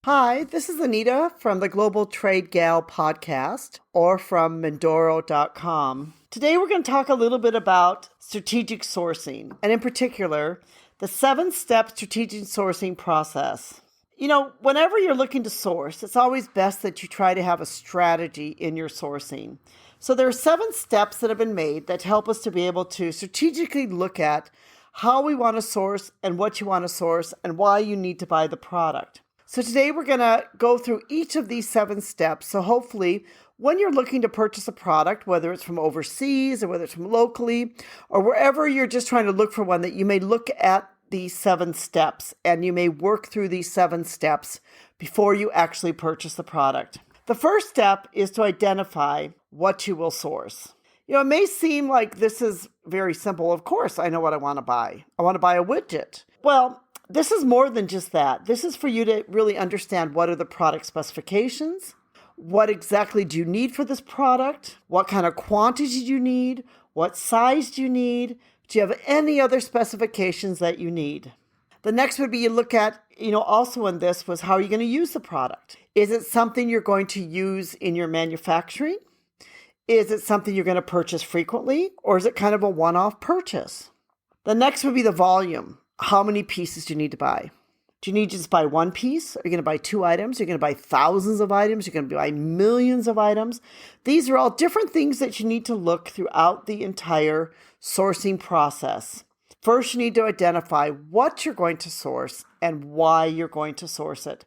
Hi, this is Anita from the Global Trade Gal podcast or from Mondoro.com. Today we're going to talk a little bit about strategic sourcing, and in particular, the 7-step strategic sourcing process. Whenever you're looking to source, it's always best that you try to have a strategy in your sourcing. So there are 7 steps that have been made that help us to be able to strategically look at how we want to source and what you want to source and why you need to buy the product. So today we're going to go through each of these 7 steps. So hopefully when you're looking to purchase a product, whether it's from overseas or whether it's from locally or wherever you're just trying to look for one, that you may look at these 7 steps and you may work through these 7 steps before you actually purchase the product. The first step is to identify what you will source. It may seem like this is very simple. Of course, I know what I want to buy. I want to buy a widget. Well, this is more than just that. This is for you to really understand what are the product specifications, what exactly do you need for this product, what kind of quantity do you need, what size do you need, do you have any other specifications that you need. The next would be you look at, also in this was how are you going to use the product? Is it something you're going to use in your manufacturing? Is it something you're going to purchase frequently, or is it kind of a one-off purchase? The next would be the volume. How many pieces do you need to buy? Do you need to just buy one piece? Are you going to buy 2 items? Are you going to buy thousands of items? You're going to buy millions of items? These are all different things that you need to look throughout the entire sourcing process. First, you need to identify what you're going to source and why you're going to source it.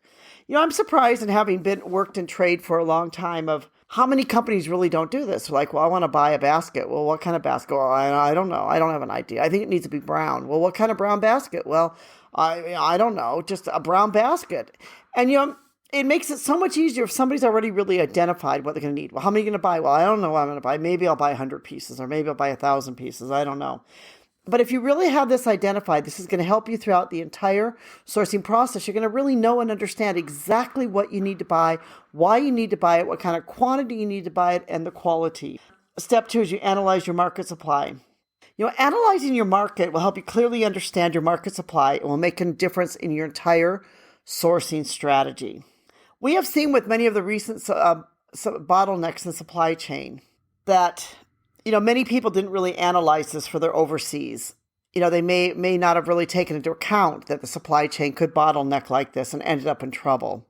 I'm surprised in having worked in trade for a long time of how many companies really don't do this. Like, well, I want to buy a basket. Well, what kind of basket? Well, I don't know. I don't have an idea. I think it needs to be brown. Well, what kind of brown basket? Well, I don't know. Just a brown basket. And, it makes it so much easier if somebody's already really identified what they're going to need. Well, how many are you going to buy? Well, I don't know what I'm going to buy. Maybe I'll buy 100 pieces or maybe I'll buy 1,000 pieces. I don't know. But if you really have this identified, this is going to help you throughout the entire sourcing process. You're going to really know and understand exactly what you need to buy, why you need to buy it, what kind of quantity you need to buy it, and the quality. Step 2 is you analyze your market supply. Analyzing your market will help you clearly understand your market supply and will make a difference in your entire sourcing strategy. We have seen with many of the recent bottlenecks in supply chain that many people didn't really analyze this for their overseas. They may not have really taken into account that the supply chain could bottleneck like this and ended up in trouble.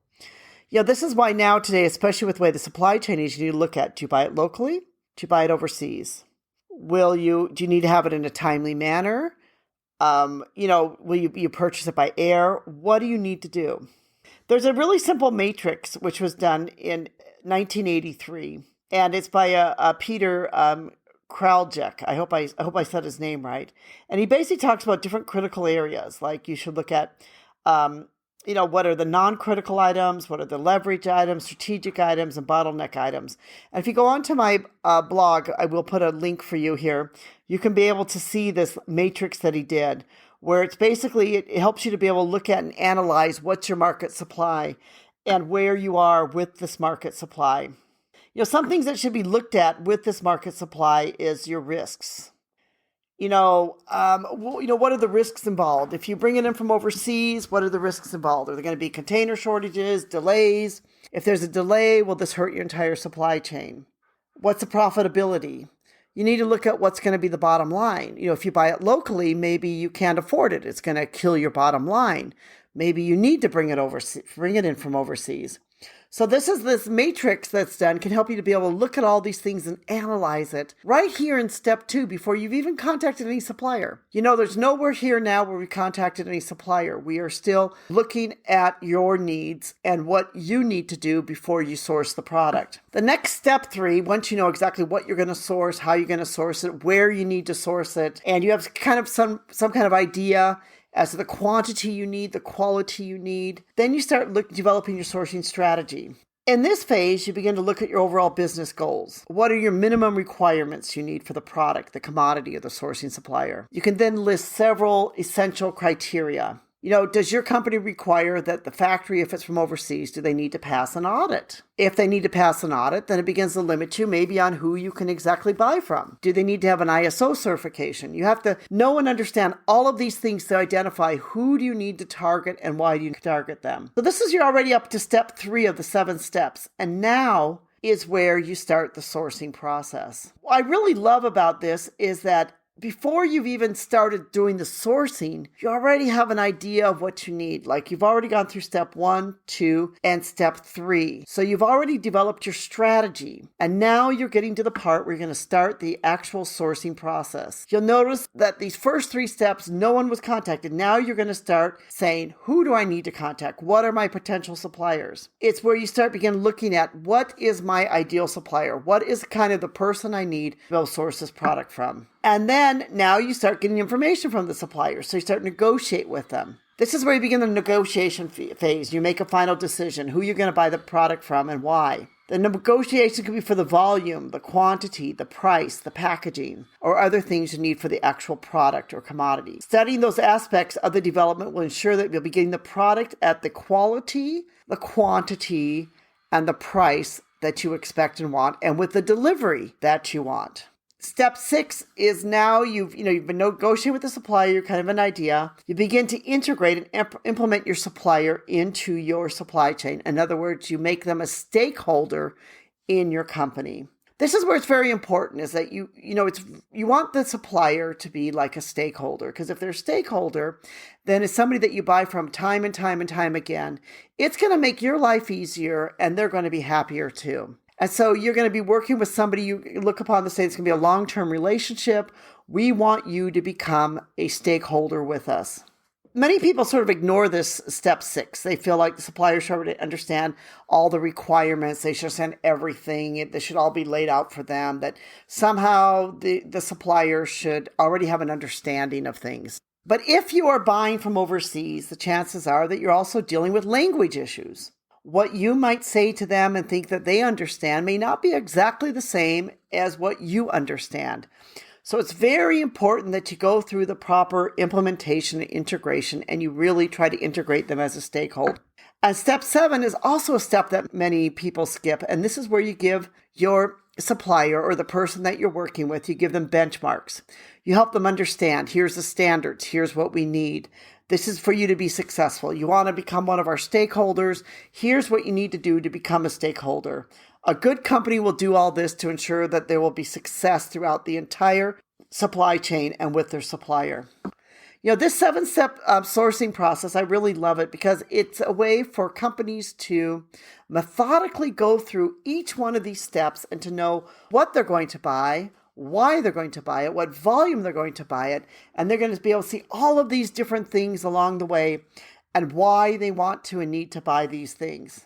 This is why now today, especially with the way the supply chain is, you need to look at, do you buy it locally? Do you buy it overseas? Do you need to have it in a timely manner? Will you purchase it by air? What do you need to do? There's a really simple matrix which was done in 1983, and it's by Peter Kraljek. I hope I said his name right. And he basically talks about different critical areas. Like you should look at, what are the non-critical items, what are the leverage items, strategic items, and bottleneck items. And if you go onto my blog, I will put a link for you here. You can be able to see this matrix that he did, where it's basically, it helps you to be able to look at and analyze what's your market supply and where you are with this market supply. Some things that should be looked at with this market supply is your risks. What are the risks involved? If you bring it in from overseas, what are the risks involved? Are there going to be container shortages, delays? If there's a delay, will this hurt your entire supply chain? What's the profitability? You need to look at what's going to be the bottom line. If you buy it locally, maybe you can't afford it. It's going to kill your bottom line. Maybe you need to bring it in from overseas. So this matrix that's done can help you to be able to look at all these things and analyze it right here in step 2 before you've even contacted any supplier. There's nowhere here now where we contacted any supplier. We are still looking at your needs and what you need to do before you source the product. The next step 3, once you know exactly what you're going to source, how you're going to source it, where you need to source it, and you have kind of some kind of idea as to the quantity you need, the quality you need, then you start developing your sourcing strategy. In this phase, you begin to look at your overall business goals. What are your minimum requirements you need for the product, the commodity, or the sourcing supplier? You can then list several essential criteria. Does your company require that the factory, if it's from overseas, do they need to pass an audit? If they need to pass an audit, then it begins to limit you maybe on who you can exactly buy from. Do they need to have an ISO certification? You have to know and understand all of these things to identify who do you need to target and why do you target them. So this is you're already up to step 3 of the 7 steps. And now is where you start the sourcing process. What I really love about this is that before you've even started doing the sourcing, you already have an idea of what you need. Like you've already gone through step 1, 2, and step 3. So you've already developed your strategy. And now you're getting to the part where you're going to start the actual sourcing process. You'll notice that these first 3 steps, no one was contacted. Now you're going to start saying, who do I need to contact? What are my potential suppliers? It's where you begin looking at what is my ideal supplier? What is kind of the person I need to be able to source this product from? And then now you start getting information from the suppliers. So you start to negotiate with them. This is where you begin the negotiation phase. You make a final decision, who you're going to buy the product from and why. The negotiation could be for the volume, the quantity, the price, the packaging, or other things you need for the actual product or commodity. Studying those aspects of the development will ensure that you'll be getting the product at the quality, the quantity, and the price that you expect and want, and with the delivery that you want. Step 6 is now you've been negotiating with the supplier, you're kind of an idea. You begin to integrate and implement your supplier into your supply chain. In other words, you make them a stakeholder in your company. This is where it's very important is that you want the supplier to be like a stakeholder, because if they're a stakeholder, then it's somebody that you buy from time and time and time again. It's going to make your life easier and they're going to be happier too. And so you're going to be working with somebody you look upon to say it's going to be a long-term relationship. We want you to become a stakeholder with us. Many people sort of ignore this step 6. They feel like the supplier should already understand all the requirements. They should understand everything. This should all be laid out for them. That somehow the supplier should already have an understanding of things. But if you are buying from overseas, the chances are that you're also dealing with language issues. What you might say to them and think that they understand may not be exactly the same as what you understand. So it's very important that you go through the proper implementation and integration and you really try to integrate them as a stakeholder. And step 7 is also a step that many people skip. And this is where you give your supplier or the person that you're working with, you give them benchmarks. You help them understand, here's the standards, here's what we need. This is for you to be successful. You want to become one of our stakeholders. Here's what you need to do to become a stakeholder. A good company will do all this to ensure that there will be success throughout the entire supply chain and with their supplier. This 7-step sourcing process, I really love it because it's a way for companies to methodically go through each one of these steps and to know what they're going to buy, why they're going to buy it, what volume they're going to buy it, and they're going to be able to see all of these different things along the way and why they want to and need to buy these things.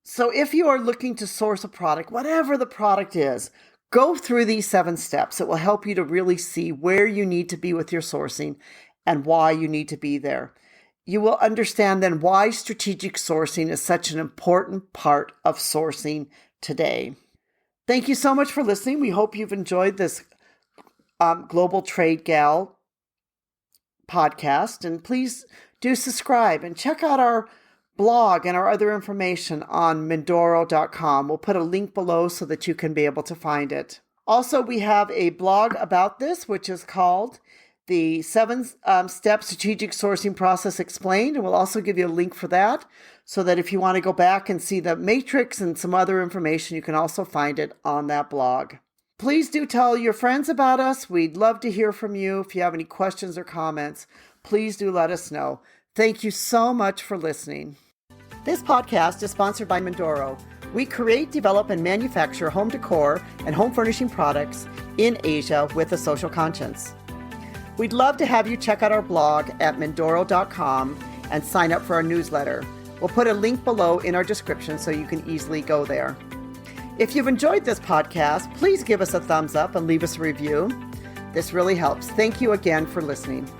So if you are looking to source a product, whatever the product is, go through these 7 steps. It will help you to really see where you need to be with your sourcing and why you need to be there. You will understand then why strategic sourcing is such an important part of sourcing today. Thank you so much for listening. We hope you've enjoyed this Global Trade Gal podcast. And please do subscribe and check out our blog and our other information on Mondoro.com. We'll put a link below so that you can be able to find it. Also, we have a blog about this, which is called the 7-Step Strategic Sourcing Process Explained. And we'll also give you a link for that so that if you want to go back and see the matrix and some other information, you can also find it on that blog. Please do tell your friends about us. We'd love to hear from you. If you have any questions or comments, please do let us know. Thank you so much for listening. This podcast is sponsored by Mondoro. We create, develop, and manufacture home decor and home furnishing products in Asia with a social conscience. We'd love to have you check out our blog at Mondoro.com and sign up for our newsletter. We'll put a link below in our description so you can easily go there. If you've enjoyed this podcast, please give us a thumbs up and leave us a review. This really helps. Thank you again for listening.